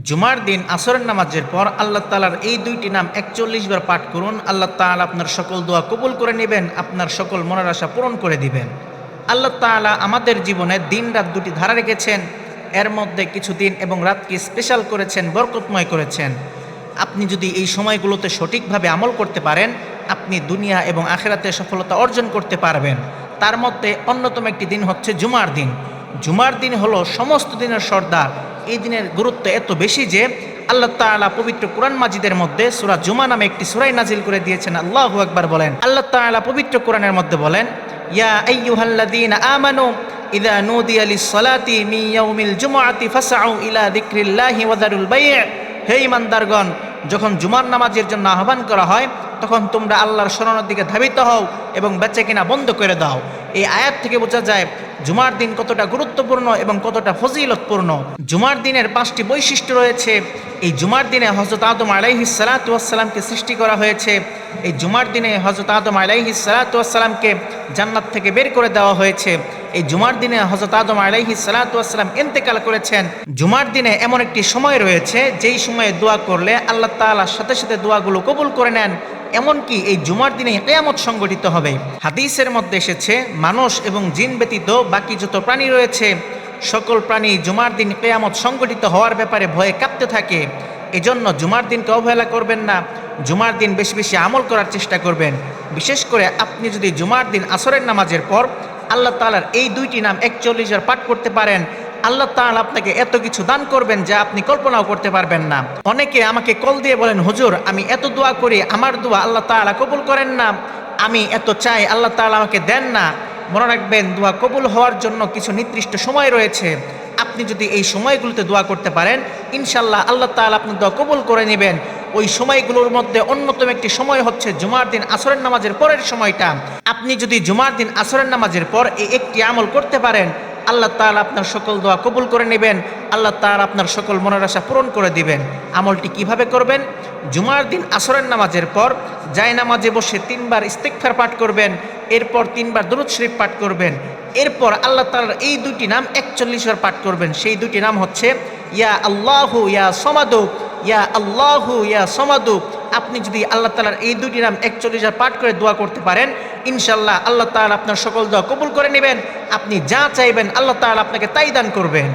জুমার দিন আসরের নামাজের পর আল্লাহ তাআলার এই দুইটি নাম ৪১ বার পাঠ করুন। আল্লাহ তাআলা আপনার সকল দোয়া কবুল করে নেবেন, আপনার সকল মনের আশা পূরণ করে দিবেন। আল্লাহ তাআলা আমাদের জীবনে দিন রাত দুটি ধারা রেখেছেন, এর মধ্যে কিছু দিন এবং রাতকে স্পেশাল করেছেন, বরকতময় করেছেন। আপনি যদি এই সময়গুলোতে সঠিকভাবে আমল করতে পারেন, আপনি দুনিয়া এবং আখিরাতে সফলতা অর্জন করতে পারবেন। তার মধ্যে অন্যতম একটি দিন হচ্ছে জুমার দিন। জুমার দিন হলো সমস্ত দিনের সর্দার। এই দিনের গুরুত্ব এত বেশি যে আল্লাহ তাআলা পবিত্র কুরআন মাজিদের মধ্যে সূরা জুমা নামে একটি সূরা নাজিল করে দিয়েছেন। আল্লাহু আকবার বলেন। আল্লাহ তাআলা পবিত্র কুরআনের মধ্যে বলেন, ইয়া আইয়ুহাল্লাযীনা আমানু ইযা নুদিয়া লিস-সালাতি মিন ইয়াউমিল জুমআতি ফাসআউ ইলা যিকরিল্লাহি ওয়া যারুল বাই'। হে ঈমানদারগণ, যখন জুমার নামাজের জন্য আহ্বান করা হয় তখন তোমরা আল্লাহর স্মরণের দিকে ধাবিত হও এবং বেচাকেনা বন্ধ করে দাও। এই আয়াত থেকে বোঝা যায় জুমার দিন কতটা গুরুত্বপূর্ণ এবং কতটা ফজিলতপূর্ণ। জুমার দিনের 5টি বৈশিষ্ট্য রয়েছে। এই জুমার দিনে হযরত আদম আলাইহিস সালাতু ওয়াস সালামকে সৃষ্টি করা হয়েছে। এই জুমার দিনে হযরত আদম আলাইহিস সালাতু ওয়াস সালামকে জান্নাত থেকে বের করে দেওয়া হয়েছে। এই জুমার দিনে হযরত আদম আলাইহিস সালাতু ওয়াস সালাম ইন্তেকাল করেছেন। জুমার দিনে এমন একটি সময় রয়েছে যেই সময়ে দোয়া করলে আল্লাহ তাআলার সাথে সাথে দোয়াগুলো কবুল করে নেন। এমনকি এই জুমার দিনে কিয়ামত সংঘটিত হবে। হাদিসের মধ্যে এসেছে, মানুষ এবং জিন ব্যতীত বাকি যত প্রাণী রয়েছে সকল প্রাণী জুমার দিন কিয়ামত সংঘটিত হওয়ার ব্যাপারে ভয়ে কাঁপতে থাকে। এজন্য জুমার দিনকে অবহেলা করবেন না। জুমার দিন বেশি বেশি আমল করার চেষ্টা করবেন। বিশেষ করে আপনি যদি জুমার দিন আসরের নামাজের পর আল্লাহ তাআলার এই দুইটি নাম ৪১ বার পাঠ করতে পারেন, আল্লাহ তাআলা আপনাকে এত কিছু দান করবেন যা আপনি কল্পনাও করতে পারবেন না। অনেকে আমাকে কল দিয়ে বলেন, হুজুর আমি এত দোয়া করি, আমার দোয়া আল্লাহ তাআলা কবুল করেন না, আমি এত চাই আল্লাহ তাআলা আমাকে দেন না। মনে রাখবেন, দোয়া কবুল হওয়ার জন্য কিছু নির্দিষ্ট সময় রয়েছে। আপনি যদি এই সময়গুলোতে দোয়া করতে পারেন, ইনশাআল্লাহ আল্লাহ তাআলা আপনার দোয়া কবুল করে নেবেন। ওই সময়গুলোর মধ্যে অন্যতম একটি সময় হচ্ছে জুমার দিন আসরের নামাজের পরের সময়টা। আপনি যদি জুমার দিন আসরের নামাজের পর এই একটি আমল করতে পারেন, আল্লাহ তাআলা আপনার সকল দোয়া কবুল করে নেবেন, আল্লাহ তাআলা আপনার সকল মনের আশা পূরণ করে দিবেন। আমলটি কিভাবে করবেন? জুমার দিন আসরের নামাজের পর জায়নামাজে বসে 3 বার ইস্তিগফার পাঠ করবেন, এরপর 3 বার দুরূদ শরীফ পাঠ করবেন, এরপর আল্লাহ তাআলার এই দুইটি নাম ৪১ বার পাঠ করবেন। সেই দুইটি নাম হচ্ছে ইয়া আল্লাহু ইয়া সমাদু, ইয়া আল্লাহু ইয়া সমাদু। আপনি যদি আল্লাহ তাআলার এই দুইটি নাম ৪১ বার পাঠ করে দোয়া করতে পারেন, ইনশাআল্লাহ আল্লাহ তাআলা আপনার সকল দোয়া কবুল করে নেবেন। আপনি যা চাইবেন আল্লাহ তাআলা আপনাকে তাই দান করবেন।